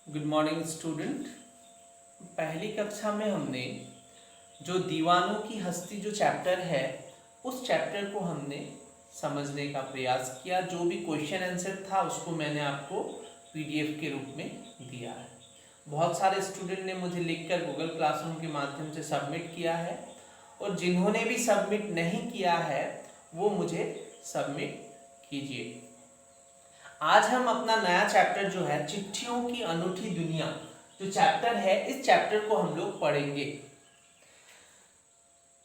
Good morning student. पहली कक्षा में हमने जो दीवानों की हस्ती जो चैप्टर है उस चैप्टर को हमने समझने का प्रयास किया। जो भी क्वेश्चन आंसर था उसको मैंने आपको पीडीएफ के रूप में दिया है। बहुत सारे स्टूडेंट ने मुझे लिखकर गूगल क्लासरूम के माध्यम से सबमिट किया है और जिन्होंने भी सबमिट नहीं किया है वो मुझे सबमिट कीजिए। आज हम अपना नया चैप्टर जो है चिट्ठियों की अनूठी दुनिया जो चैप्टर है इस चैप्टर को हम लोग पढ़ेंगे।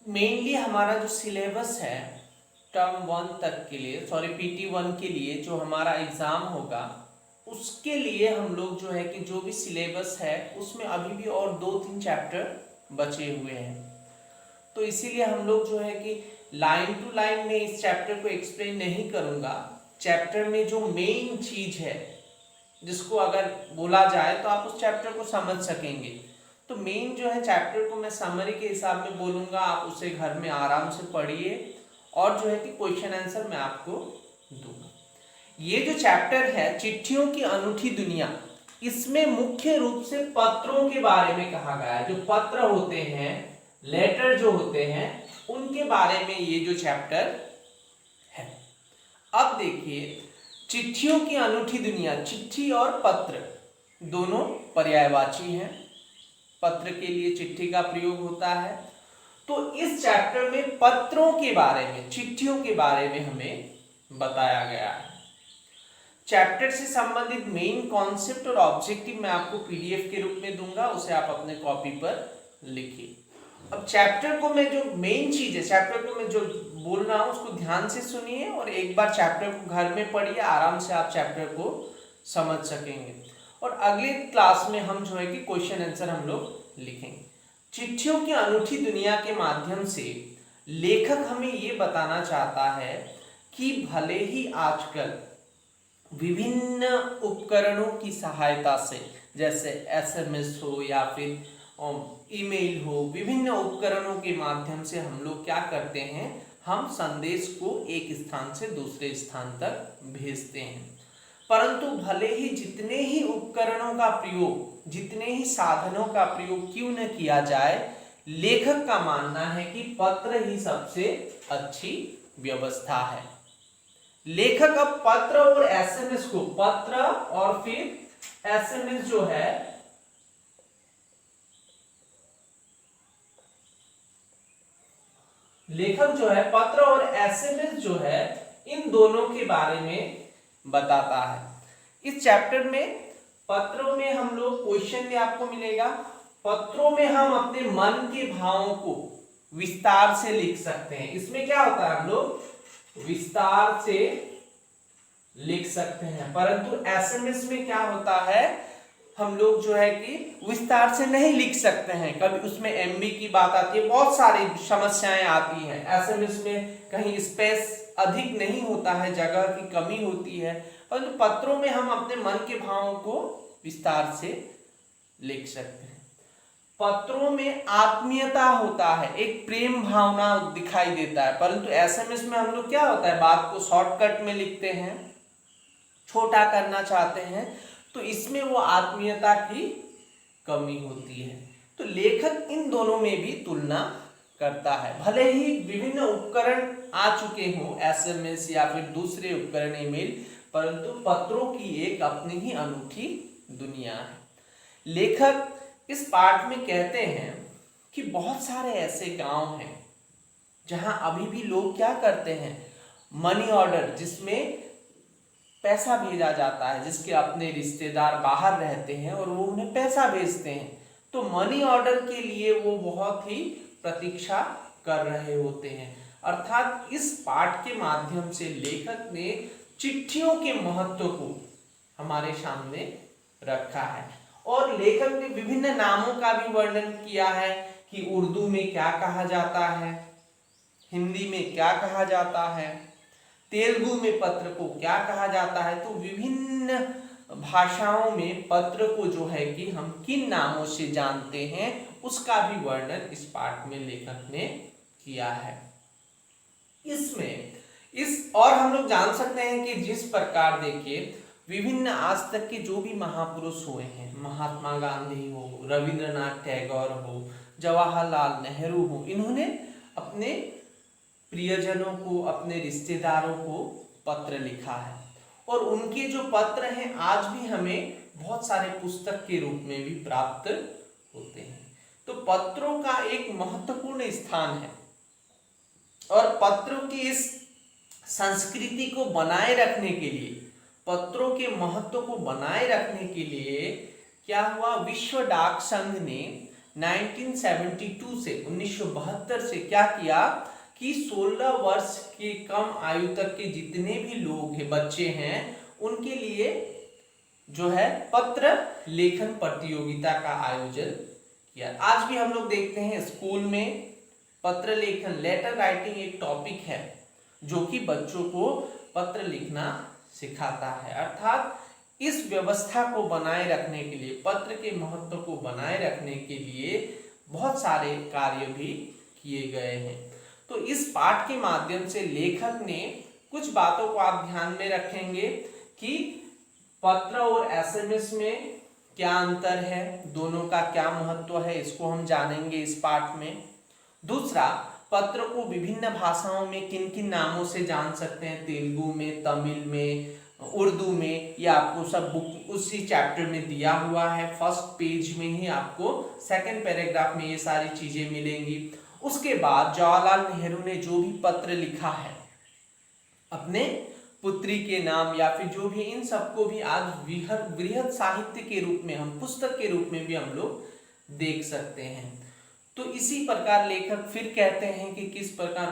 मेनली हमारा जो सिलेबस है टर्म 1 तक के लिए PT1 के लिए जो हमारा एग्जाम होगा उसके लिए हम लोग जो है कि जो भी सिलेबस है उसमें अभी भी और 2-3 चैप्टर बचे हुए हैं। तो इसीलिए हम लोग जो है कि लाइन टू लाइन में इस चैप्टर को एक्सप्लेन नहीं करूंगा। चैप्टर में जो मेन चीज है जिसको अगर बोला जाए तो आप उस चैप्टर को समझ सकेंगे। तो मेन जो है चैप्टर को मैं समरी के हिसाब में बोलूंगा, आप उसे घर में आराम से पढ़िए और जो है कि क्वेश्चन आंसर मैं आपको दूंगा। ये जो चैप्टर है चिट्ठियों की अनूठी दुनिया, इसमें मुख्य रूप से पत्रों के बारे में कहा गया है। जो पत्र होते हैं, लेटर जो होते हैं, उनके बारे में ये जो चैप्टर है। अब देखिए चिट्ठियों की अनूठी दुनिया, चिट्ठी और पत्र दोनों पर्यायवाची हैं। पत्र के लिए चिट्ठी का प्रयोग होता है। तो इस चैप्टर में पत्रों के बारे में, चिट्ठियों के बारे में हमें बताया गया है। चैप्टर से संबंधित मेन कॉन्सेप्ट और ऑब्जेक्टिव मैं आपको पीडीएफ के रूप में दूंगा, उसे आप अपने कॉपी पर लिखिए। अब चैप्टर को मैं जो मेन चीज है, चैप्टर को मैं जो बोल रहा हूं उसको ध्यान से सुनिए और एक बार चैप्टर को घर में पढ़िए, आराम से आप चैप्टर को समझ सकेंगे। और अगले क्लास में हम जो है कि क्वेश्चन आंसर हम लोग लिखेंगे। चिट्ठियों की अनूठी दुनिया के माध्यम से लेखक हमें ये बताना चाहता है कि भले ही आजकल विभिन्न उपकरणों की सहायता से, जैसे एसएमएस हो या फिर ईमेल हो, विभिन्न उपकरणों के माध्यम से हम लोग क्या करते हैं, हम संदेश को एक स्थान से दूसरे स्थान तक भेजते हैं। परंतु भले ही जितने ही उपकरणों का प्रयोग, जितने ही साधनों का प्रयोग क्यों न किया जाए, लेखक का मानना है कि पत्र ही सबसे अच्छी व्यवस्था है। लेखक अब पत्र और एसएमएस को, पत्र और फिर एसएमएस जो है, लेखक जो है पत्र और एसएमएस जो है इन दोनों के बारे में बताता है। इस चैप्टर में पत्रों में हम लोग क्वेश्चन भी आपको मिलेगा। पत्रों में हम अपने मन के भावों को विस्तार से लिख सकते हैं। इसमें क्या होता है, हम लोग विस्तार से लिख सकते हैं। परंतु एसएमएस में क्या होता है, हम लोग जो है कि विस्तार से नहीं लिख सकते हैं। कभी उसमें एमबी की बात आती है, बहुत सारी समस्याएं आती हैं। एसएमएस में कहीं स्पेस अधिक नहीं होता है, जगह की कमी होती है। परंतु पत्रों में हम अपने मन के भावों को विस्तार से लिख सकते हैं। पत्रों में आत्मीयता होता है, एक प्रेम भावना दिखाई देता है। परंतु एसएमएस में हम लोग क्या होता है, बात को शॉर्टकट में लिखते हैं, छोटा करना चाहते हैं, तो इसमें वो आत्मीयता की कमी होती है। तो लेखक इन दोनों में भी तुलना करता है। भले ही विभिन्न उपकरण आ चुके हों, एसएमएस या फिर दूसरे उपकरण ईमेल, परंतु पत्रों की एक अपनी ही अनूठी दुनिया है। लेखक इस पाठ में कहते हैं कि बहुत सारे ऐसे गांव हैं जहां अभी भी लोग क्या करते हैं, मनी ऑर्डर, जिसमें पैसा भेजा जाता है, जिसके अपने रिश्तेदार बाहर रहते हैं और वो उन्हें पैसा भेजते हैं, तो मनी ऑर्डर के लिए वो बहुत ही प्रतीक्षा कर रहे होते हैं। अर्थात इस पाठ के माध्यम से लेखक ने चिट्ठियों के महत्व को हमारे सामने रखा है और लेखक ने विभिन्न नामों का भी वर्णन किया है कि उर्दू में क्या कहा जाता है, हिंदी में क्या कहा जाता है, तेलुगु में पत्र को क्या कहा जाता है। तो विभिन्न भाषाओं में पत्र को जो है कि हम किन नामों से जानते हैं उसका भी वर्णन इस पाठ में लेखक ने किया है। इसमें और हम लोग जान सकते हैं कि जिस प्रकार देखिए विभिन्न आज तक के जो भी महापुरुष हुए हैं, महात्मा गांधी हो, रविंद्रनाथ टैगोर हो, जवाहरलाल नेहरू हो, इन्होंने अपने प्रियजनों को, अपने रिश्तेदारों को पत्र लिखा है और उनके जो पत्र हैं आज भी हमें बहुत सारे पुस्तक के रूप में भी प्राप्त होते हैं। तो पत्रों का एक महत्वपूर्ण स्थान है और पत्रों की इस संस्कृति को बनाए रखने के लिए, पत्रों के महत्व को बनाए रखने के लिए क्या हुआ, विश्व डाक संघ ने 1972 से 1972 से क्या किया कि 16 वर्ष के कम आयु तक के जितने भी लोग हैं, बच्चे हैं, उनके लिए जो है पत्र लेखन प्रतियोगिता का आयोजन किया। आज भी हम लोग देखते हैं स्कूल में पत्र लेखन, लेटर राइटिंग एक टॉपिक है जो कि बच्चों को पत्र लिखना सिखाता है। अर्थात इस व्यवस्था को बनाए रखने के लिए, पत्र के महत्व को बनाए रखने के लिए बहुत सारे कार्य भी किए गए हैं। तो इस पाठ के माध्यम से लेखक ने कुछ बातों को आप ध्यान में रखेंगे कि पत्र और एसएमएस में क्या अंतर है, दोनों का क्या महत्व है, इसको हम जानेंगे इस पाठ में। दूसरा, पत्र को विभिन्न भाषाओं में किन किन नामों से जान सकते हैं, तेलुगु में, तमिल में, उर्दू में, ये आपको सब बुक उसी चैप्टर में दिया हुआ है। फर्स्ट पेज में ही आपको सेकंड पैराग्राफ में ये सारी चीजें मिलेंगी। उसके बाद जवाहरलाल नेहरू ने जो भी पत्र लिखा है अपने पुत्री के नाम या फिर जो भी, इन सबको भी आज वृहद साहित्य के रूप में, हम पुस्तक के रूप में भी हम लोग देख सकते हैं। तो इसी प्रकार लेखक फिर कहते हैं कि किस प्रकार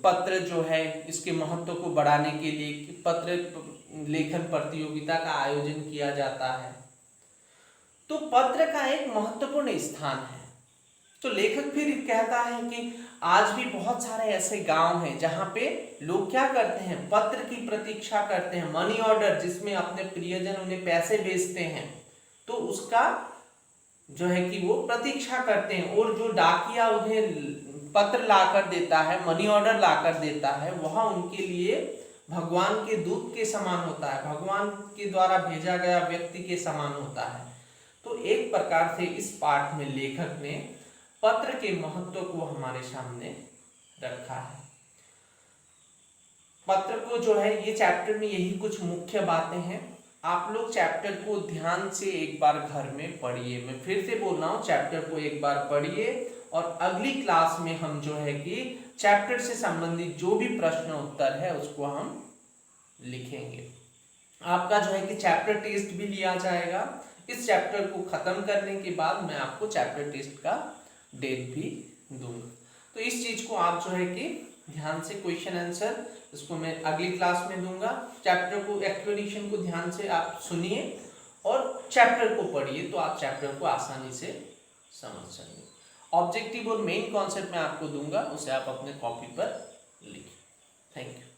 पत्र जो है इसके महत्व को बढ़ाने के लिए पत्र लेखन प्रतियोगिता का आयोजन किया जाता है। तो पत्र का एक महत्वपूर्ण स्थान है। तो लेखक फिर कहता है कि आज भी बहुत सारे ऐसे गांव हैं जहां पे लोग क्या करते हैं, पत्र की प्रतीक्षा करते हैं, मनी ऑर्डर, जिसमें अपने प्रियजन उन्हें पैसे भेजते हैं, तो उसका जो है कि वो प्रतीक्षा करते हैं। और जो डाकिया उन्हें पत्र लाकर देता है, मनी ऑर्डर लाकर देता है, वह उनके लिए भगवान के दूत के समान होता है, भगवान के द्वारा भेजा गया व्यक्ति के समान होता है। तो एक प्रकार से इस पाठ में लेखक ने पत्र के महत्व को हमारे सामने रखा है। पत्र को जो है, ये चैप्टर में यही कुछ मुख्य बातें हैं। आप लोग चैप्टर को ध्यान से एक बार घर में पढ़िए। मैं फिर से बोल रहा हूँ, चैप्टर को एक बार पढ़िए और अगली क्लास में हम जो है कि चैप्टर से संबंधित जो भी प्रश्न उत्तर है उसको हम लिखेंगे। आपका जो है कि चैप्टर टेस्ट भी लिया जाएगा। इस चैप्टर को खत्म करने के बाद मैं आपको चैप्टर टेस्ट का डेट भी दूंगा। तो इस चीज को आप जो है कि ध्यान से, क्वेश्चन आंसर इसको मैं अगली क्लास में दूंगा। चैप्टर को, एक्सप्लेनेशन को ध्यान से आप सुनिए और चैप्टर को पढ़िए, तो आप चैप्टर को आसानी से समझ सकेंगे। ऑब्जेक्टिव और मेन कॉन्सेप्ट मैं आपको दूंगा, उसे आप अपने कॉपी पर लिखिए। Thank you.